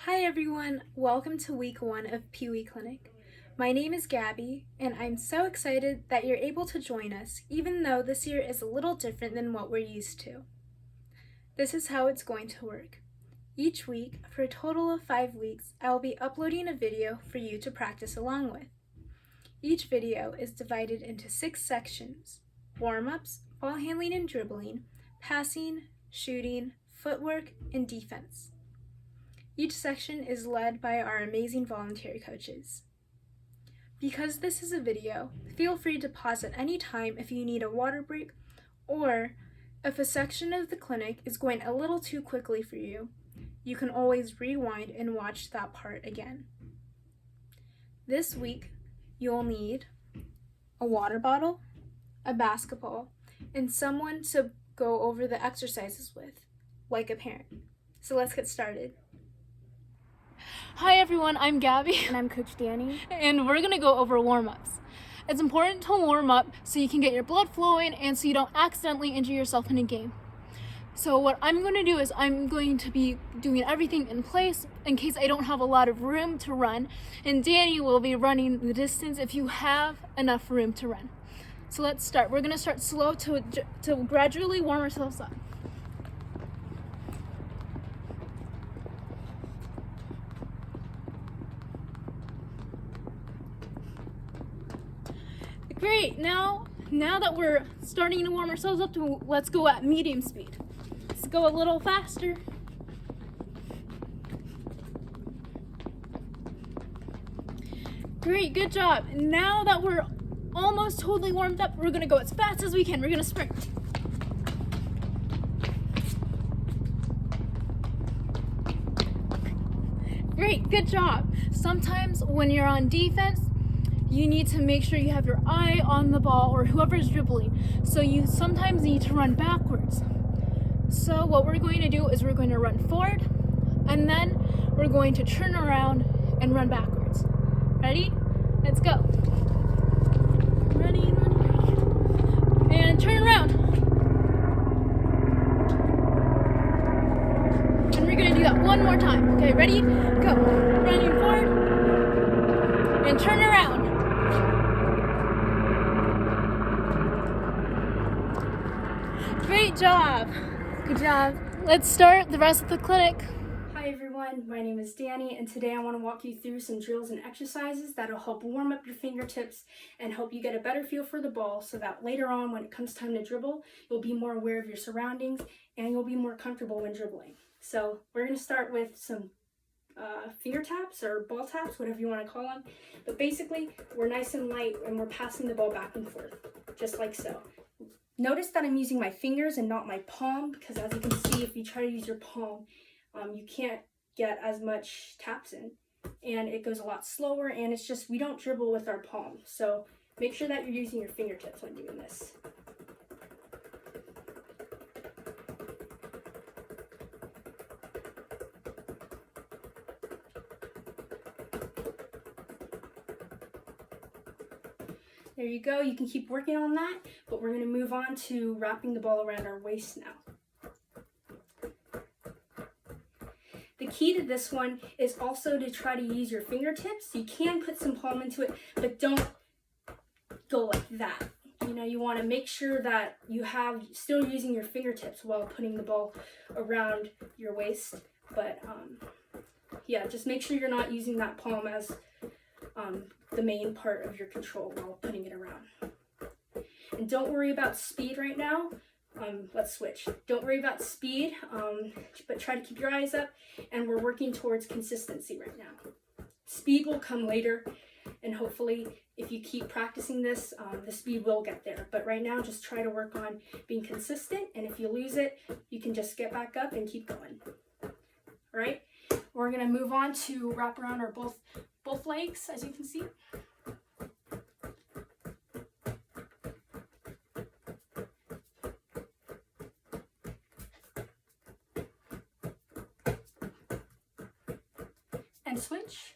Hi everyone, welcome to week 1 of Pee Wee Clinic. My name is Gabby, and I'm so excited that you're able to join us, even though this year is a little different than what we're used to. This is how it's going to work. Each week, for a total of 5 weeks, I will be uploading a video for you to practice along with. Each video is divided into 6 sections: warm-ups, ball handling and dribbling, passing, shooting, footwork, and defense. Each section is led by our amazing voluntary coaches. Because this is a video, feel free to pause at any time if you need a water break, or if a section of the clinic is going a little too quickly for you, you can always rewind and watch that part again. This week, you'll need a water bottle, a basketball, and someone to go over the exercises with, like a parent. So let's get started. Hi everyone, I'm Gabby. And I'm Coach Dani. And we're gonna go over warm-ups. It's important to warm up so you can get your blood flowing and so you don't accidentally injure yourself in a game. So what I'm going to do is I'm going to be doing everything in place in case I don't have a lot of room to run. And Dani will be running the distance if you have enough room to run. So let's start. We're gonna start slow to gradually warm ourselves up. Great, now that we're starting to warm ourselves up, let's go at medium speed. Let's go a little faster. Great, good job. Now that we're almost totally warmed up, we're gonna go as fast as we can. We're gonna sprint. Great, good job. Sometimes when you're on defense, you need to make sure you have your eye on the ball or whoever's dribbling. So you sometimes need to run backwards. So what we're going to do is we're going to run forward and then we're going to turn around and run backwards. Ready? Let's go. Ready. And turn around. And we're going to do that one more time. Okay, ready? Go. Running forward and turn around. Great job. Good job. Let's start the rest of the clinic. Hi everyone, my name is Dani, and today I want to walk you through some drills and exercises that'll help warm up your fingertips and help you get a better feel for the ball so that later on when it comes time to dribble, you'll be more aware of your surroundings and you'll be more comfortable when dribbling. So we're going to start with some finger taps or ball taps, whatever you want to call them. But basically, we're nice and light and we're passing the ball back and forth, just like so. Notice that I'm using my fingers and not my palm because as you can see, if you try to use your palm, you can't get as much taps in and it goes a lot slower, and it's just we don't dribble with our palm. So make sure that you're using your fingertips when doing this. There you go. You can keep working on that, but we're going to move on to wrapping the ball around our waist now. The key to this one is also to try to use your fingertips. You can put some palm into it, but don't go like that. You want to make sure that you have still using your fingertips while putting the ball around your waist. But yeah, just make sure you're not using that palm as the main part of your control while putting it around. And don't worry about speed right now. Let's switch. Don't worry about speed, but try to keep your eyes up, and we're working towards consistency right now. Speed will come later, and hopefully if you keep practicing this, the speed will get there. But right now, just try to work on being consistent, and if you lose it, you can just get back up and keep going. All right? We're gonna move on to wrap around our both legs, as you can see. And switch.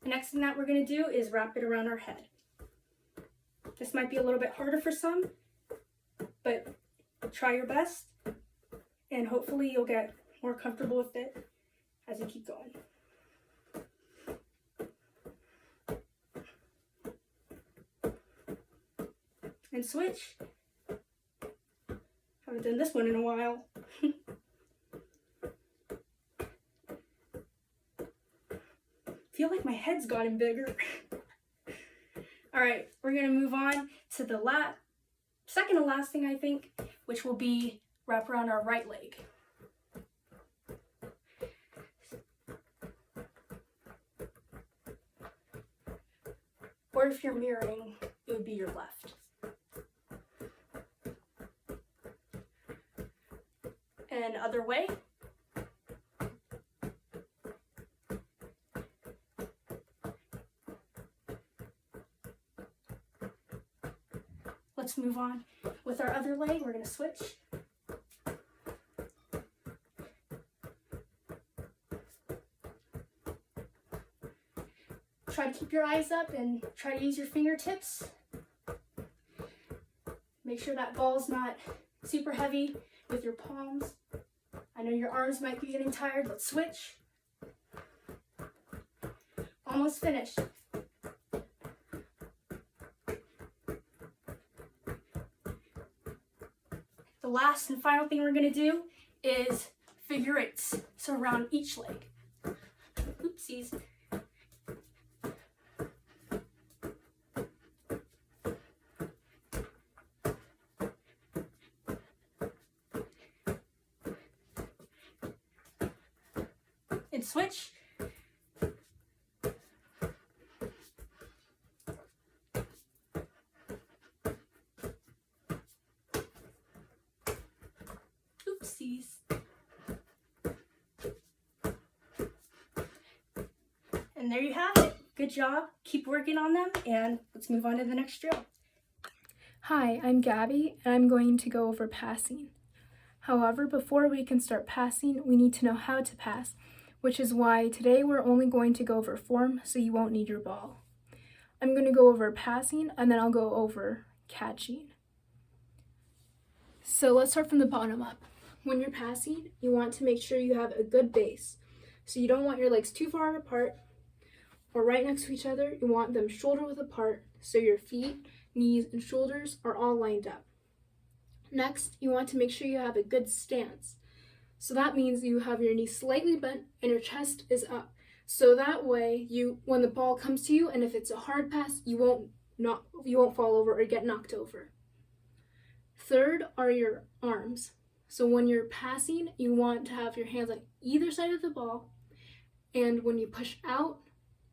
The next thing that we're going to do is wrap it around our head. This might be a little bit harder for some, but try your best, and hopefully you'll get more comfortable with it as you keep going. And switch. Haven't done this one in a while. Feel like my head's gotten bigger. All right, we're gonna move on to the second to last thing, I think, which will be wrap around our right leg. Or if you're mirroring, it would be your left. And other way. Let's move on with our other leg. We're going to switch. Try to keep your eyes up and try to use your fingertips. Make sure that ball's not super heavy with your palms. I know your arms might be getting tired. Let's switch. Almost finished. The last and final thing we're going to do is figure eights, so around each leg. Oopsies. And switch. Oopsies. And there you have it. Good job. Keep working on them, and let's move on to the next drill. Hi, I'm Gabby, and I'm going to go over passing. However, before we can start passing, we need to know how to pass, which is why today we're only going to go over form, so you won't need your ball. I'm going to go over passing, and then I'll go over catching. So let's start from the bottom up. When you're passing, you want to make sure you have a good base. So you don't want your legs too far apart or right next to each other. You want them shoulder width apart, so your feet, knees, and shoulders are all lined up. Next, you want to make sure you have a good stance. So that means you have your knees slightly bent and your chest is up. So that way, when the ball comes to you, and if it's a hard pass, you won't fall over or get knocked over. Third are your arms. So when you're passing, you want to have your hands on either side of the ball, and when you push out,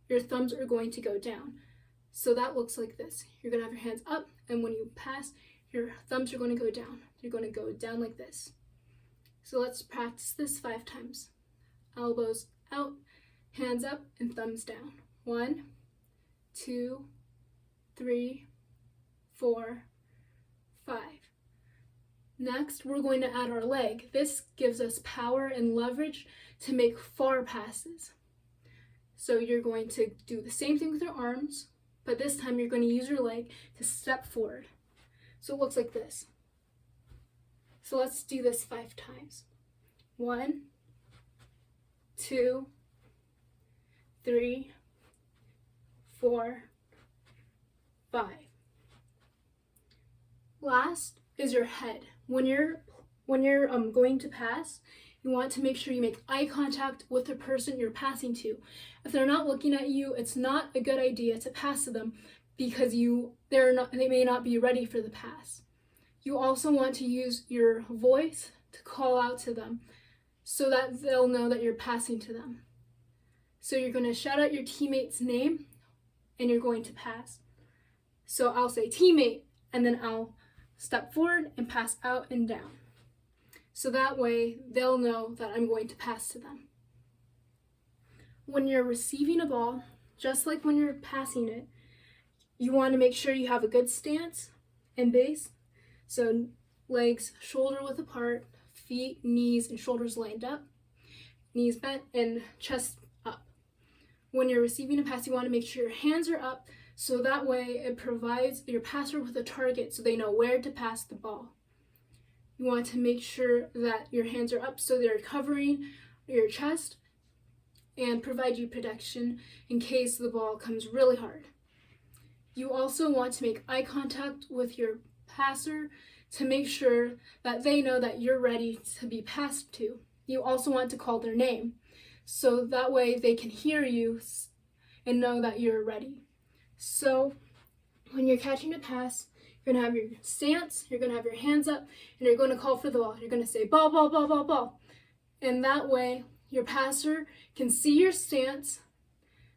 your thumbs are going to go down. So that looks like this. You're going to have your hands up, and when you pass, your thumbs are going to go down. You're going to go down like this. So let's practice this 5 times. Elbows out, hands up, and thumbs down. 1, 2, 3, 4, 5. Next, we're going to add our leg. This gives us power and leverage to make far passes. So you're going to do the same thing with your arms, but this time you're going to use your leg to step forward. So it looks like this. So let's do this 5 times. 1, 2, 3, 4, 5. Last is your head. When you're going to pass, you want to make sure you make eye contact with the person you're passing to. If they're not looking at you, it's not a good idea to pass to them because they may not be ready for the pass. You also want to use your voice to call out to them so that they'll know that you're passing to them. So you're going to shout out your teammate's name and you're going to pass. So I'll say teammate, and then I'll step forward and pass out and down. So that way they'll know that I'm going to pass to them. When you're receiving a ball, just like when you're passing it, you want to make sure you have a good stance and base. So legs shoulder width apart, feet, knees, and shoulders lined up, knees bent, and chest up. When you're receiving a pass, you want to make sure your hands are up So that way it provides your passer with a target so they know where to pass the ball. You want to make sure that your hands are up so they're covering your chest and provide you protection in case the ball comes really hard. You also want to make eye contact with your passer to make sure that they know that you're ready to be passed to. You also want to call their name so that way they can hear you and know that you're ready. So when you're catching a pass, you're going to have your stance, you're going to have your hands up, and you're going to call for the ball. You're going to say ball, ball, ball, ball, ball. And that way your passer can see your stance,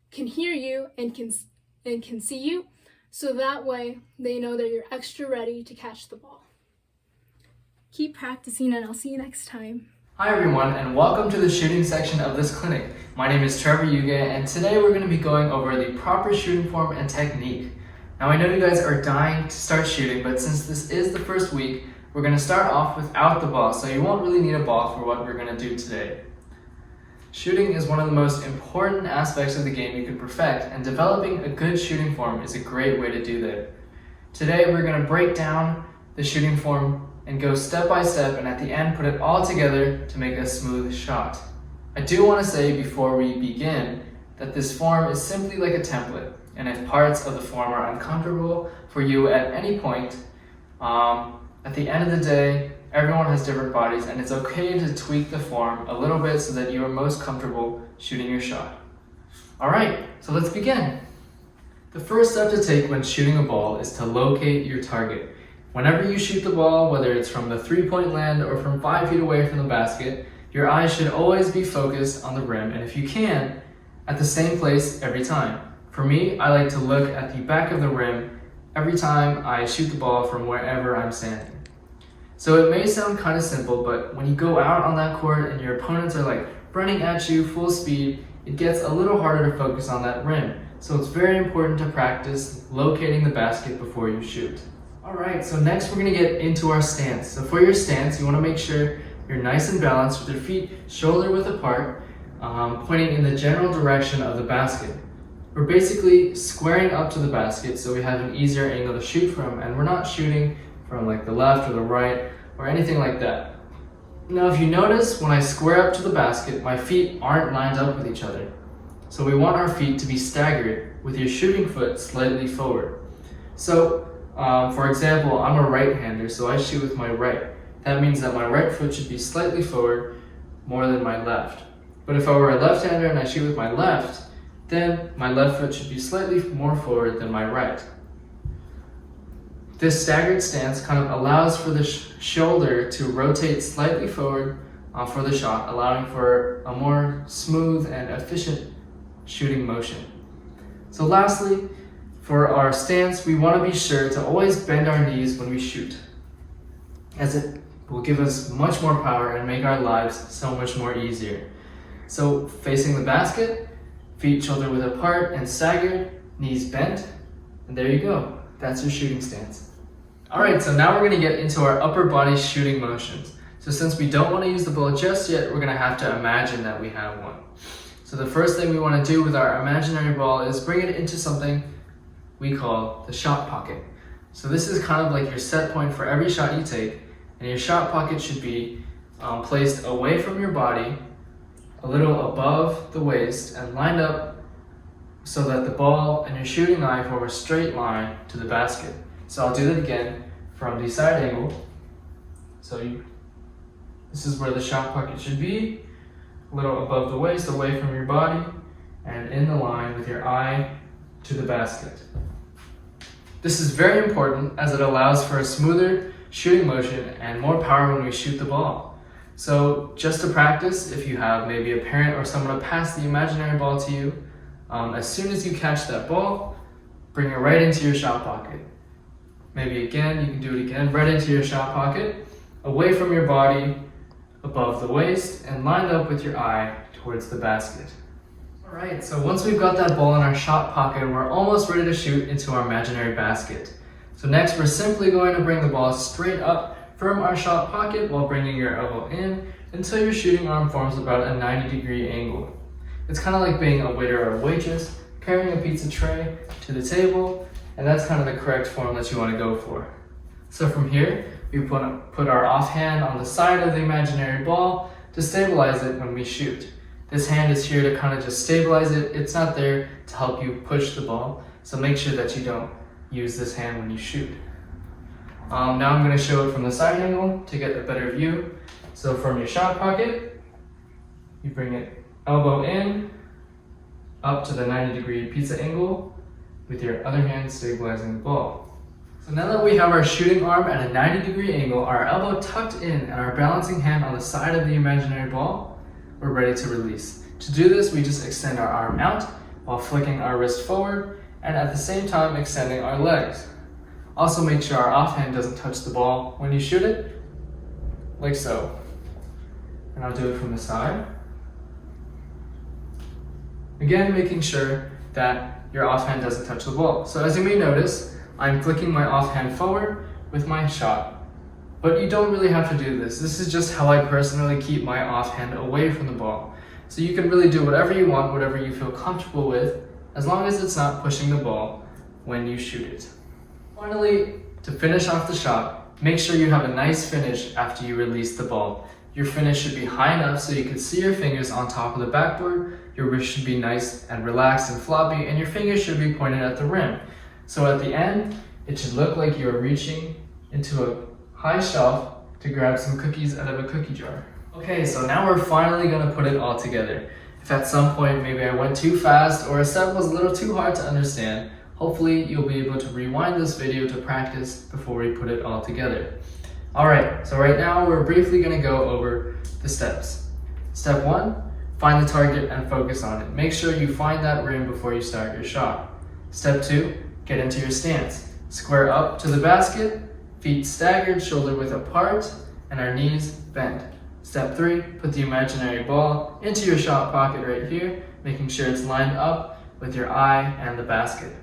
can hear you, and can see you. So that way they know that you're extra ready to catch the ball. Keep practicing and I'll see you next time. Hi everyone, and welcome to the shooting section of this clinic. My name is Trevor Yuge, and today we're going to be going over the proper shooting form and technique. Now I know you guys are dying to start shooting, but since this is the first week, we're going to start off without the ball, so you won't really need a ball for what we're going to do today. Shooting is one of the most important aspects of the game you can perfect, and developing a good shooting form is a great way to do that. Today we're going to break down the shooting form and go step by step, and at the end put it all together to make a smooth shot. I do want to say before we begin that this form is simply like a template, and if parts of the form are uncomfortable for you at any point, at the end of the day, everyone has different bodies, and it's okay to tweak the form a little bit so that you are most comfortable shooting your shot. Alright, so let's begin. The first step to take when shooting a ball is to locate your target. Whenever you shoot the ball, whether it's from the 3-point land or from 5 feet away from the basket, your eyes should always be focused on the rim, and if you can, at the same place every time. For me, I like to look at the back of the rim every time I shoot the ball from wherever I'm standing. So it may sound kind of simple, but when you go out on that court and your opponents are like running at you full speed, it gets a little harder to focus on that rim. So it's very important to practice locating the basket before you shoot. Alright, so next we're going to get into our stance. So for your stance, you want to make sure you're nice and balanced with your feet shoulder width apart, pointing in the general direction of the basket. We're basically squaring up to the basket so we have an easier angle to shoot from, and we're not shooting from like the left or the right or anything like that. Now if you notice, when I square up to the basket, my feet aren't lined up with each other. So we want our feet to be staggered with your shooting foot slightly forward. So for example, I'm a right-hander, so I shoot with my right. That means that my right foot should be slightly forward more than my left. But if I were a left-hander and I shoot with my left, then my left foot should be slightly more forward than my right. This staggered stance kind of allows for the shoulder to rotate slightly forward for the shot, allowing for a more smooth and efficient shooting motion. So lastly, for our stance, we want to be sure to always bend our knees when we shoot, as it will give us much more power and make our lives so much more easier. So facing the basket, feet shoulder width apart and staggered, knees bent, and there you go. That's your shooting stance. Alright, so now we're going to get into our upper body shooting motions. So since we don't want to use the ball just yet, we're going to have to imagine that we have one. So the first thing we want to do with our imaginary ball is bring it into something we call the shot pocket. So this is kind of like your set point for every shot you take, and your shot pocket should be placed away from your body, a little above the waist, and lined up so that the ball and your shooting eye form a straight line to the basket. So I'll do that again from the side angle. So this is where the shot pocket should be, a little above the waist, away from your body, and in the line with your eye to the basket. This is very important as it allows for a smoother shooting motion and more power when we shoot the ball. So just to practice, if you have maybe a parent or someone to pass the imaginary ball to you, as soon as you catch that ball, bring it right into your shot pocket. Maybe again, you can do it again, right into your shot pocket, away from your body, above the waist, and lined up with your eye towards the basket. Alright, so once we've got that ball in our shot pocket, we're almost ready to shoot into our imaginary basket. So next, we're simply going to bring the ball straight up from our shot pocket while bringing your elbow in until your shooting arm forms about a 90-degree angle. It's kind of like being a waiter or a waitress. carrying a pizza tray to the table, and that's kind of the correct form that you want to go for. So from here, we put our offhand on the side of the imaginary ball to stabilize it when we shoot. This hand is here to kind of just stabilize it. It's not there to help you push the ball, so make sure that you don't use this hand when you shoot. Now I'm going to show it from the side angle to get a better view. So from your shot pocket, you bring it elbow in, up to the 90-degree pizza angle, with your other hand stabilizing the ball. So now that we have our shooting arm at a 90-degree angle, our elbow tucked in, and our balancing hand on the side of the imaginary ball, we're ready to release. To do this, we just extend our arm out while flicking our wrist forward, and at the same time extending our legs. Also make sure our offhand doesn't touch the ball when you shoot it, like so. And I'll do it from the side. Again, making sure that your offhand doesn't touch the ball. So as you may notice, I'm flicking my offhand forward with my shot. But you don't really have to do this. This is just how I personally keep my offhand away from the ball. So you can really do whatever you want, whatever you feel comfortable with, as long as it's not pushing the ball when you shoot it. Finally, to finish off the shot, make sure you have a nice finish after you release the ball. Your finish should be high enough so you can see your fingers on top of the backboard, your wrist should be nice and relaxed and floppy, and your fingers should be pointed at the rim. So at the end, it should look like you're reaching into a high shelf to grab some cookies out of a cookie jar. Okay, so now we're finally gonna put it all together. If at some point maybe I went too fast or a step was a little too hard to understand, hopefully you'll be able to rewind this video to practice before we put it all together. Alright, so right now we're briefly gonna go over the steps. Step 1, find the target and focus on it. Make sure you find that rim before you start your shot. Step 2, get into your stance. Square up to the basket, feet staggered, shoulder width apart, and our knees bent. Step 3, put the imaginary ball into your shot pocket right here, making sure it's lined up with your eye and the basket.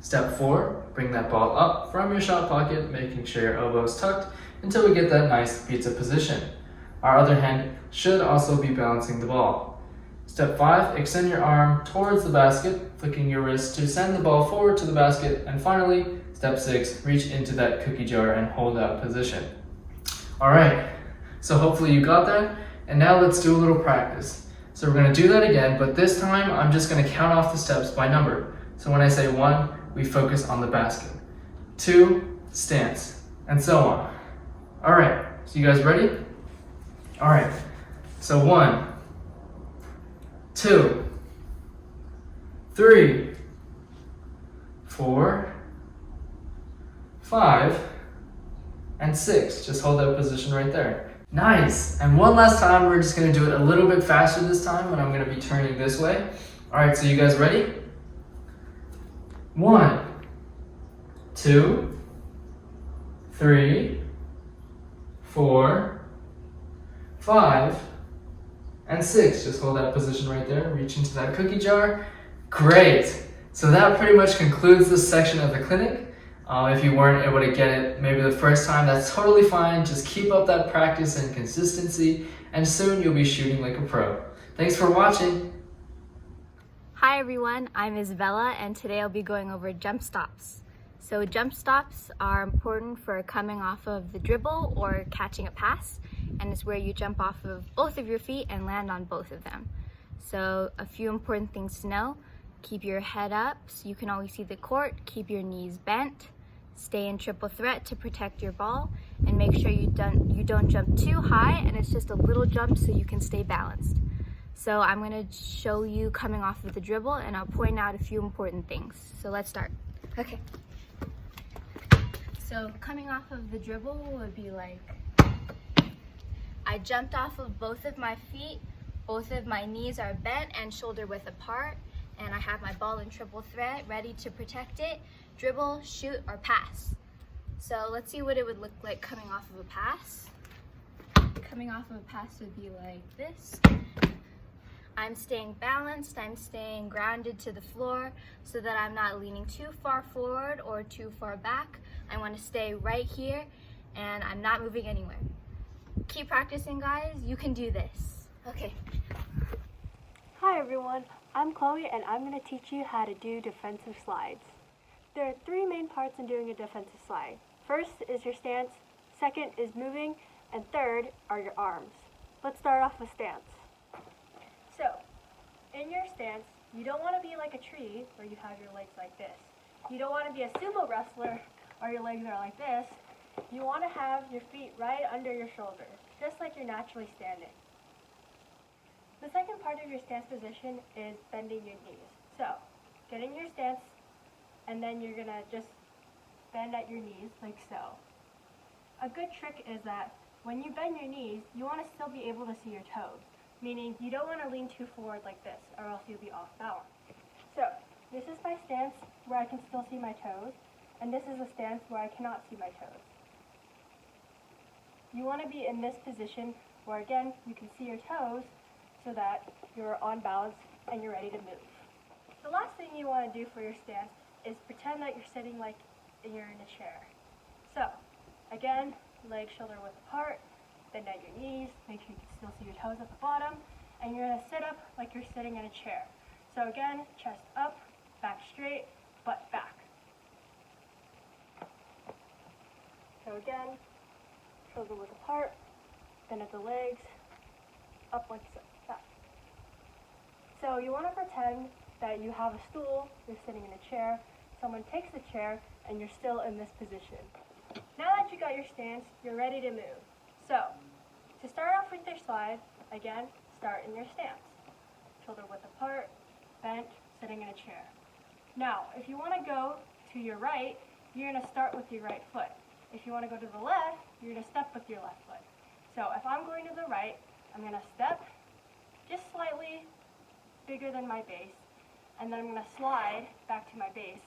Step 4, bring that ball up from your shot pocket, making sure your elbow is tucked until we get that nice pizza position. Our other hand should also be balancing the ball. Step 5, extend your arm towards the basket, flicking your wrist to send the ball forward to the basket. And finally, step 6, reach into that cookie jar and hold that position. Alright, so hopefully you got that. And now let's do a little practice. So we're going to do that again, but this time I'm just going to count off the steps by number. So when I say 1, we focus on the basket. 2, stance, and so on. Alright, so you guys ready? Alright, so 1, 2, 3, 4, 5, and 6. Just hold that position right there. Nice! And one last time, we're just going to do it a little bit faster this time, and I'm going to be turning this way. Alright, so you guys ready? 1, 2, 3, 4, 5, and 6. Just hold that position right there. Reach into that cookie jar. Great! So that pretty much concludes this section of the clinic. If you weren't able to get it maybe the first time, that's totally fine. Just keep up that practice and consistency, and soon you'll be shooting like a pro. Thanks for watching. Hi everyone, I'm Isabella, and today I'll be going over jump stops. So jump stops are important for coming off of the dribble or catching a pass, and it's where you jump off of both of your feet and land on both of them. So a few important things to know: keep your head up so you can always see the court, keep your knees bent, stay in triple threat to protect your ball, and make sure you don't jump too high, and it's just a little jump so you can stay balanced. So I'm going to show you coming off of the dribble, and I'll point out a few important things. So let's start. Okay. So coming off of the dribble would be like, I jumped off of both of my feet, both of my knees are bent and shoulder width apart, and I have my ball in triple threat ready to protect it, dribble, shoot, or pass. So let's see what it would look like coming off of a pass. Coming off of a pass would be like this. I'm staying balanced, I'm staying grounded to the floor so that I'm not leaning too far forward or too far back. I want to stay right here and I'm not moving anywhere. Keep practicing, guys. You can do this. Okay. Hi everyone, I'm Chloe and I'm going to teach you how to do defensive slides. There are three main parts in doing a defensive slide. First is your stance, second is moving, and third are your arms. Let's start off with stance. So, in your stance, you don't want to be like a tree where you have your legs like this. You don't want to be a sumo wrestler or your legs are like this. You want to have your feet right under your shoulder, just like you're naturally standing. The second part of your stance position is bending your knees. So, get in your stance, and then you're going to just bend at your knees like so. A good trick is that when you bend your knees, you want to still be able to see your toes, meaning you don't want to lean too forward like this, or else you'll be off balance. So, this is my stance where I can still see my toes, and this is a stance where I cannot see my toes. You want to be in this position where, again, you can see your toes so that you're on balance and you're ready to move. The last thing you want to do for your stance is pretend that you're sitting like you're in a chair. So, again, legs shoulder width apart, bend at your knees, make sure you can still see your toes at the bottom, and you're going to sit up like you're sitting in a chair. So again, chest up, back straight, butt back. So again, shoulder width apart, bend at the legs, up like so, back. So you want to pretend that you have a stool, you're sitting in a chair, someone takes the chair, and you're still in this position. Now that you got your stance, you're ready to move. So, to start off with your slide, again, start in your stance. Shoulder width apart, bent, sitting in a chair. Now, if you want to go to your right, you're going to start with your right foot. If you want to go to the left, you're going to step with your left foot. So if I'm going to the right, I'm going to step just slightly bigger than my base, and then I'm going to slide back to my base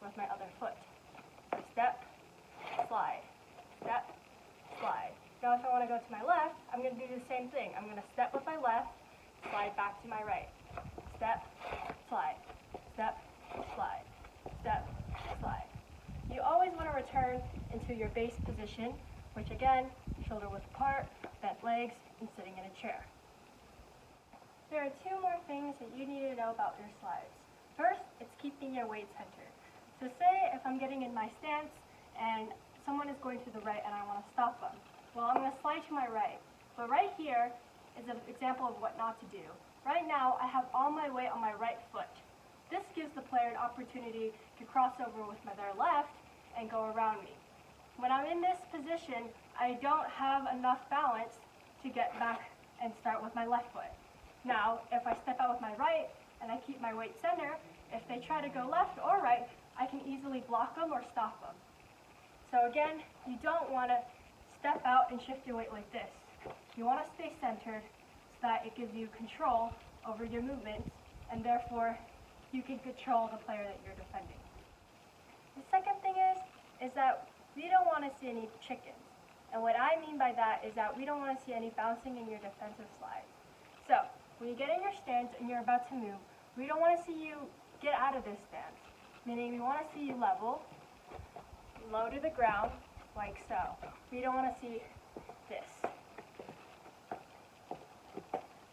with my other foot. So step, slide, step, slide. Now if I want to go to my left, I'm going to do the same thing. I'm going to step with my left, slide back to my right. Step, slide, step, slide, step, slide. You always want to return into your base position, which again, shoulder width apart, bent legs, and sitting in a chair. There are two more things that you need to know about your slides. First, it's keeping your weight centered. So say if I'm getting in my stance and someone is going to the right and I want to stop them. Well, I'm going to slide to my right. But right here is an example of what not to do. Right now, I have all my weight on my right foot. This gives the player an opportunity to cross over with their left and go around me. When I'm in this position, I don't have enough balance to get back and start with my left foot. Now, if I step out with my right and I keep my weight center, if they try to go left or right, I can easily block them or stop them. So again, you don't want to step out and shift your weight like this. You want to stay centered so that it gives you control over your movements, and therefore you can control the player that you're defending. The second thing is that we don't want to see any chickens. And what I mean by that is that we don't want to see any bouncing in your defensive slides. So, when you get in your stance and you're about to move, we don't want to see you get out of this stance. Meaning we want to see you level, low to the ground, like so. We don't want to see this.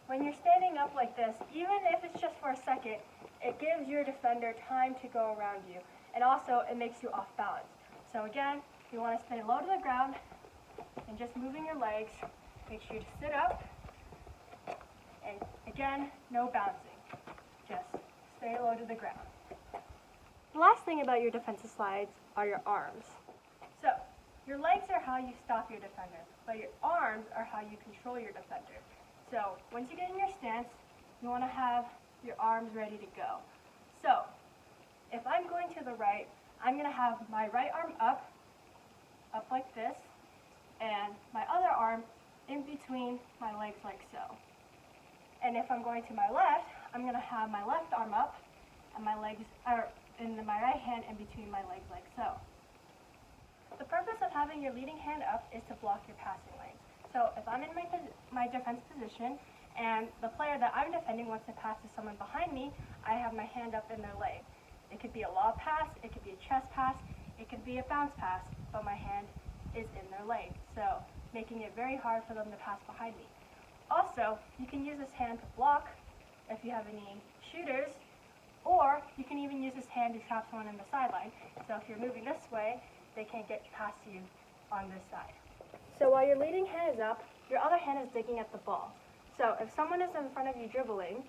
When you're standing up like this, even if it's just for a second, it gives your defender time to go around you. And also, it makes you off balance. So again, you want to stay low to the ground and just moving your legs. Make sure to sit up. And again, no bouncing. Just stay low to the ground. The last thing about your defensive slides are your arms. So, your legs are how you stop your defender, but your arms are how you control your defender. So, once you get in your stance, you want to have your arms ready to go. So, if I'm going to the right, I'm going to have my right arm up like this, and my other arm in between my legs like so. And if I'm going to my left, I'm going to have my left arm up, and my legs are in my right hand in between my legs like so. The purpose of having your leading hand up is to block your passing lanes. So if I'm in my defense position and the player that I'm defending wants to pass to someone behind me, I have my hand up in their leg. It could be a lob pass, it could be a chest pass, it could be a bounce pass, but my hand is in their leg, so making it very hard for them to pass behind me. Also, you can use this hand to block if you have any shooters, or you can even use this hand to trap someone in the sideline. So if you're moving this way, they can't get past you on this side. So while your leading hand is up, your other hand is digging at the ball. So if someone is in front of you dribbling,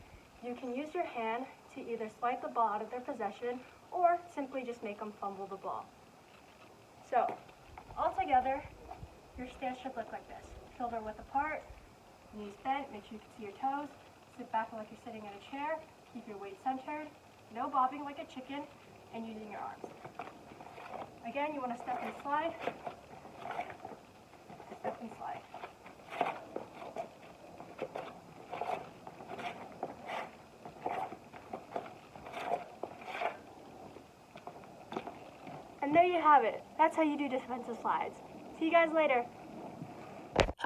you can use your hand to either swipe the ball out of their possession or simply just make them fumble the ball. So all together, your stance should look like this. Shoulder width apart, knees bent, make sure you can see your toes. Sit back like you're sitting in a chair. Keep your weight centered. No bobbing like a chicken, and using your arms. Again, you want to step and slide. Step and slide. And there you have it. That's how you do defensive slides. See you guys later.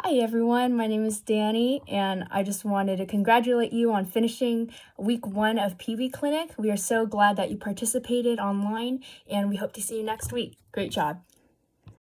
Hi everyone, my name is Dani, and I just wanted to congratulate you on finishing week 1 of Pee Wee Clinic. We are so glad that you participated online, and we hope to see you next week. Great job.